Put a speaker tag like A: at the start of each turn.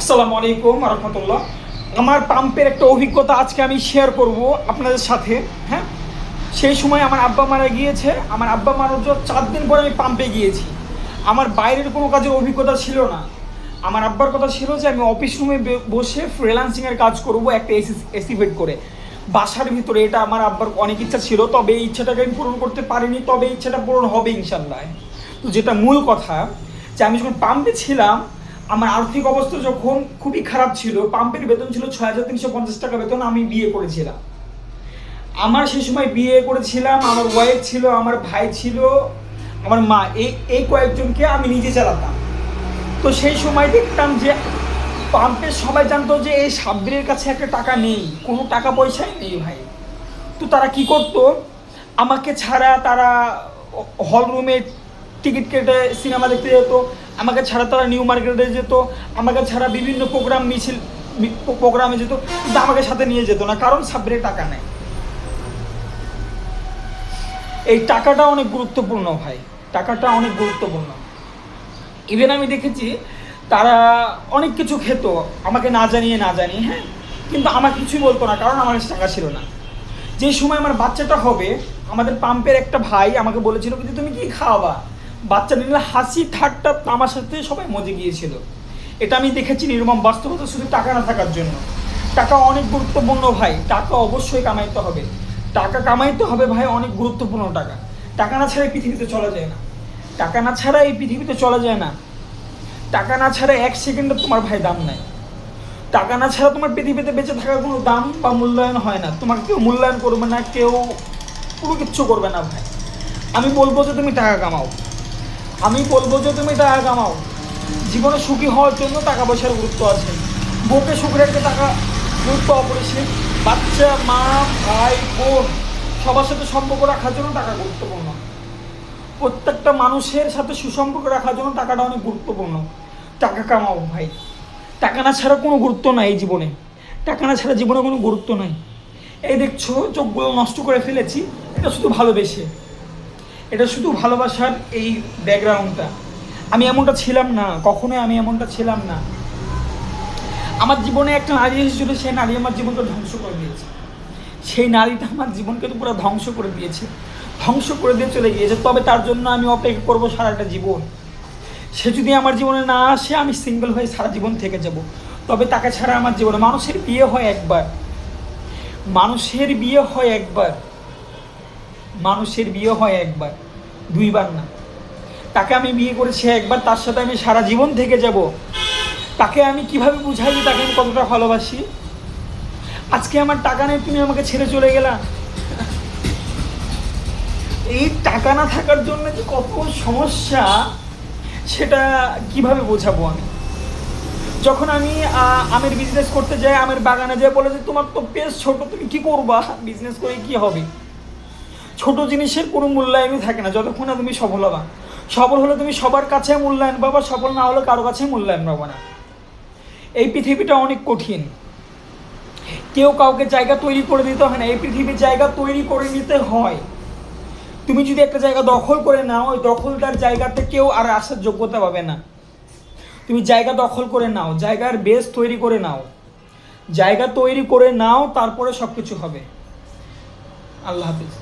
A: আসসালামু আলাইকুম রহমতুল্লাহ। আমার পাম্পের একটা অভিজ্ঞতা আজকে আমি শেয়ার করব আপনাদের সাথে। হ্যাঁ, সেই সময় আমার আব্বা মারা গিয়েছে। আমার আব্বা মারার জন্য 4 দিন পরে আমি পাম্পে গিয়েছি। আমার বাইরের কোনো কাজের অভিজ্ঞতা ছিল না। আমার আব্বার কথা ছিল যে আমি অফিস রুমে বসে ফ্রিল্যান্সিংয়ের কাজ করব একটা এসি ফিট করে বাসার ভিতরে। এটা আমার আব্বার অনেক ইচ্ছা ছিল, তবে এই ইচ্ছাটাকে আমি পূরণ করতে পারিনি। তবে ইচ্ছাটা পূরণ হবে ইনশাল্লাহ। তো যেটা মূল কথা, যে আমি যখন পাম্পে ছিলাম, আমার আর্থিক অবস্থা যখন খুবই খারাপ ছিল, পাম্পের বেতন ছিল 6,350 টাকা বেতন। আমি বিয়ে করেছিলাম। আমার সেই সময় বিয়ে করেছিলাম, আমার ওয়াইফ ছিল, আমার ভাই ছিল, আমার মা, এই কয়েকজনকে আমি নিজে চালাতাম। তো সেই সময় দেখতাম যে পাম্পের সবাই জানতো যে এই সাব্বিরের কাছে একটা টাকা নেই, কোনো টাকা পয়সাই নেই ভাই। তো তারা কি করতো, আমাকে ছাড়া তারা হল রুমে টিকিট কেটে সিনেমা দেখতে যেত, আমাকে ছাড়া তারা নিউ মার্কেটে যেত, আমাকে ছাড়া বিভিন্ন প্রোগ্রামে যেত, কিন্তু আমাকে সাথে নিয়ে যেত না, কারণ সাব্বিরের টাকা নেই। এই টাকাটা অনেক গুরুত্বপূর্ণ ভাই, টাকাটা অনেক গুরুত্বপূর্ণ। ইভেন আমি দেখেছি তারা অনেক কিছু খেত আমাকে না জানিয়ে, হ্যাঁ, কিন্তু আমার কিছুই বলতো না, কারণ আমার কাছে টাকা ছিল না। যে সময় আমার বাচ্চাটা হবে, আমাদের পাম্পের একটা ভাই আমাকে বলেছিল কিন্তু তুমি কি খাওয়াবা, বাচ্চা নিলে হাসি ঠাট্টা আমার সাথে সবাই মজে গিয়েছিল। এটা আমি দেখেছি নির্মম বাস্তবতা, শুধু টাকা না থাকার জন্য। টাকা অনেক গুরুত্বপূর্ণ ভাই, টাকা অবশ্যই কামাইতে হবে, টাকা কামাইতে হবে ভাই, অনেক গুরুত্বপূর্ণ টাকা। টাকা না ছাড়া এই পৃথিবীতে চলা যায় না, টাকা না ছাড়া এই পৃথিবীতে চলা যায় না। টাকা না ছাড়া 1 সেকেন্ডের তোমার ভাই দাম নাই। টাকা না ছাড়া তোমার পৃথিবীতে বেঁচে থাকার কোনো দাম বা মূল্যায়ন হয় না। তোমাকে কেউ মূল্যায়ন করবে না, কেউ কোনো কিচ্ছু করবে না ভাই। আমি বলবো যে তুমি টাকা কামাও, আমি বলবো যে তুমি টাকা কামাও। জীবনে সুখী হওয়ার জন্য টাকা পয়সার গুরুত্ব আছে। বউকে সুখ রেখে টাকা গুরুত্ব অপরিসীম। বাচ্চা, মা, ভাই, বোন সবার সাথে সম্পর্ক রাখার জন্য টাকা গুরুত্বপূর্ণ। প্রত্যেকটা মানুষের সাথে সুসম্পর্ক রাখার জন্য টাকাটা অনেক গুরুত্বপূর্ণ। টাকা কামাও ভাই, টাকা না ছাড়া কোনো গুরুত্ব নাই এই জীবনে, টাকা না ছাড়া জীবনে কোনো গুরুত্ব নাই। এই দেখছো চোখগুলো নষ্ট করে ফেলেছি, এটা শুধু ভালোবেসে, এটা শুধু ভালোবাসার এই ব্যাকগ্রাউন্ডটা। আমি এমনটা ছিলাম না, কখনোই আমি এমনটা ছিলাম না। আমার জীবনে একটা নারী এসেছিল, সেই নারী আমার জীবনকে ধ্বংস করে দিয়েছে। সেই নারীটা আমার জীবনকে তো পুরো ধ্বংস করে দিয়েছে, ধ্বংস করে দিয়ে চলে গিয়েছে। তবে তার জন্য আমি অপেক্ষা করবো সারাটা জীবন। সে যদি আমার জীবনে না আসে, আমি সিঙ্গেল হয়ে সারা জীবন থেকে যাব। তবে তাকে ছাড়া আমার জীবনে, মানুষের বিয়ে হয় একবার, মানুষের বিয়ে হয় একবার, মানুষের বিয়ে হয় একবার, 2 বার না। তাকে আমি বিয়ে করেছি একবার, তার সাথে আমি সারা জীবন থেকে যাব। তাকে আমি কিভাবে বুঝাই যে তাকে আমি কতটা ভালোবাসি। আজকে আমার টাকা নেই, তুমি আমাকে ছেড়ে চলে গেলা। এই টাকা না থাকার জন্য যে কত সমস্যা, সেটা কিভাবে বোঝাবো আমি। যখন আমি আমের বিজনেস করতে যাই, আমের বাগানে যাই, বলে যে তোমার তো পেজ ছোট, তুমি কি করবা, বিজনেস করে কি হবে। ছোট জিনিসের কোনো মূল্যায়নই থাকে না যতক্ষণ না তুমি সফল হবা। সফল হলে তুমি সবার কাছে মূল্যায়ন পাবা, সফল না হলে কারো কাছে মূল্যায়ন পাবা না। এই পৃথিবীটা অনেক কঠিন, কেউ কাউকে জায়গা তৈরি করে দিতে হয় না, এই পৃথিবীর জায়গা তৈরি করে নিতে হয়। তুমি যদি একটা জায়গা দখল করে নাও, ওই দখলদার জায়গাতে কেউ আর আসার যোগ্যতা পাবে না। তুমি জায়গা দখল করে নাও, জায়গার বেস তৈরি করে নাও, জায়গা তৈরি করে নাও, তারপরে সব কিছু হবে। আল্লাহ হাফিজ।